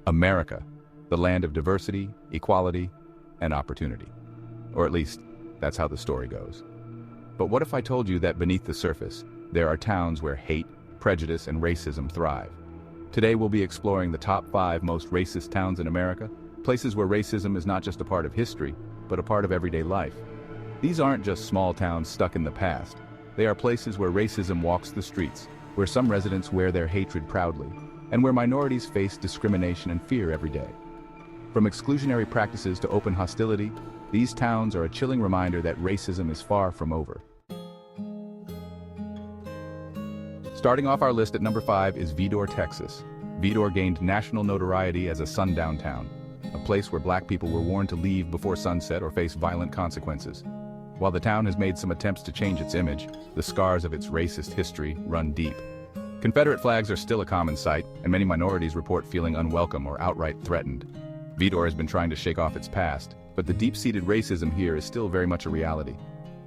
America, the land of diversity, equality, and opportunity. Or at least, that's how the story goes. But what if I told you that beneath the surface, there are towns where hate, prejudice, and racism thrive? Today we'll be exploring the top 5 most racist towns in America, places where racism is not just a part of history, but a part of everyday life. These aren't just small towns stuck in the past. They are places where racism walks the streets, where some residents wear their hatred proudly, and where minorities face discrimination and fear every day. From exclusionary practices to open hostility, these towns are a chilling reminder that racism is far from over. Starting off our list at number 5 is Vidor, Texas. Vidor gained national notoriety as a sundown town, a place where black people were warned to leave before sunset or face violent consequences. While the town has made some attempts to change its image, the scars of its racist history run deep. Confederate flags are still a common sight, and many minorities report feeling unwelcome or outright threatened. Vidor has been trying to shake off its past, but the deep-seated racism here is still very much a reality.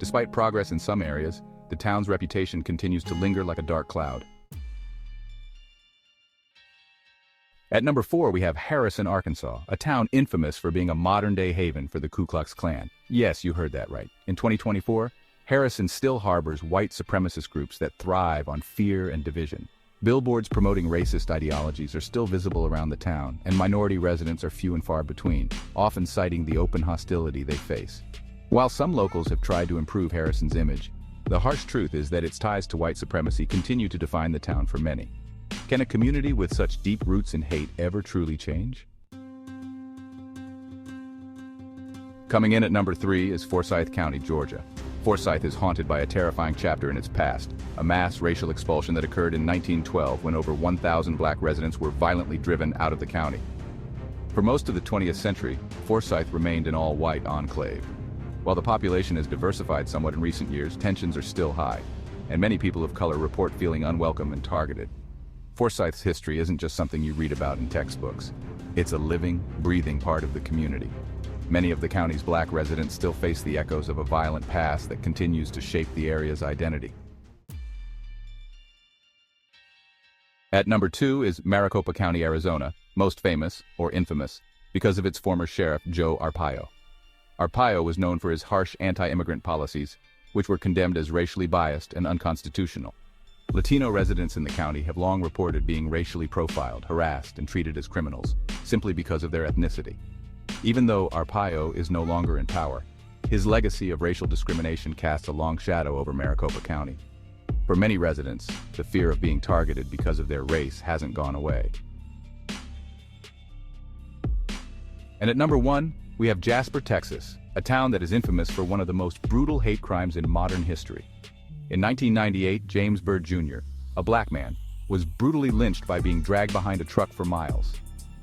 Despite progress in some areas, the town's reputation continues to linger like a dark cloud. At number 4 we have Harrison, Arkansas, a town infamous for being a modern-day haven for the Ku Klux Klan. Yes, you heard that right. In 2024, Harrison still harbors white supremacist groups that thrive on fear and division. Billboards promoting racist ideologies are still visible around the town, and minority residents are few and far between, often citing the open hostility they face. While some locals have tried to improve Harrison's image, the harsh truth is that its ties to white supremacy continue to define the town for many. Can a community with such deep roots in hate ever truly change? Coming in at number 3 is Forsyth County, Georgia. Forsyth is haunted by a terrifying chapter in its past, a mass racial expulsion that occurred in 1912 when over 1,000 black residents were violently driven out of the county. For most of the 20th century, Forsyth remained an all-white enclave. While the population has diversified somewhat in recent years, tensions are still high, and many people of color report feeling unwelcome and targeted. Forsyth's history isn't just something you read about in textbooks. It's a living, breathing part of the community. Many of the county's black residents still face the echoes of a violent past that continues to shape the area's identity. At number 2 is Maricopa County, Arizona, most famous, or infamous, because of its former sheriff, Joe Arpaio. Arpaio was known for his harsh anti-immigrant policies, which were condemned as racially biased and unconstitutional. Latino residents in the county have long reported being racially profiled, harassed, and treated as criminals, simply because of their ethnicity. Even though Arpaio is no longer in power, his legacy of racial discrimination casts a long shadow over Maricopa County. For many residents, the fear of being targeted because of their race hasn't gone away. And at number 1, we have Jasper, Texas, a town that is infamous for one of the most brutal hate crimes in modern history. In 1998, James Byrd Jr., a black man, was brutally lynched by being dragged behind a truck for miles.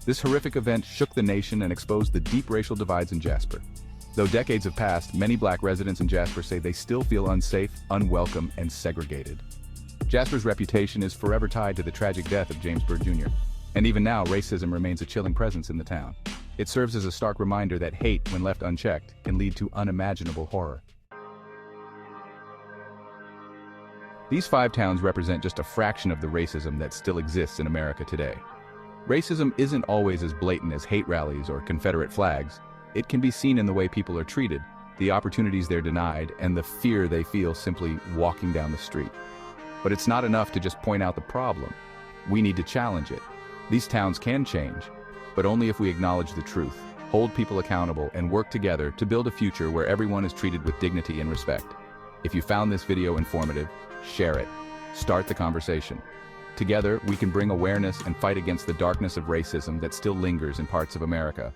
This horrific event shook the nation and exposed the deep racial divides in Jasper. Though decades have passed, many black residents in Jasper say they still feel unsafe, unwelcome, and segregated. Jasper's reputation is forever tied to the tragic death of James Byrd Jr., and even now racism remains a chilling presence in the town. It serves as a stark reminder that hate, when left unchecked, can lead to unimaginable horror. These 5 towns represent just a fraction of the racism that still exists in America today. Racism isn't always as blatant as hate rallies or Confederate flags. It can be seen in the way people are treated, the opportunities they're denied, and the fear they feel simply walking down the street. But it's not enough to just point out the problem. We need to challenge it. These towns can change, but only if we acknowledge the truth, hold people accountable, and work together to build a future where everyone is treated with dignity and respect. If you found this video informative, share it. Start the conversation. Together, we can bring awareness and fight against the darkness of racism that still lingers in parts of America.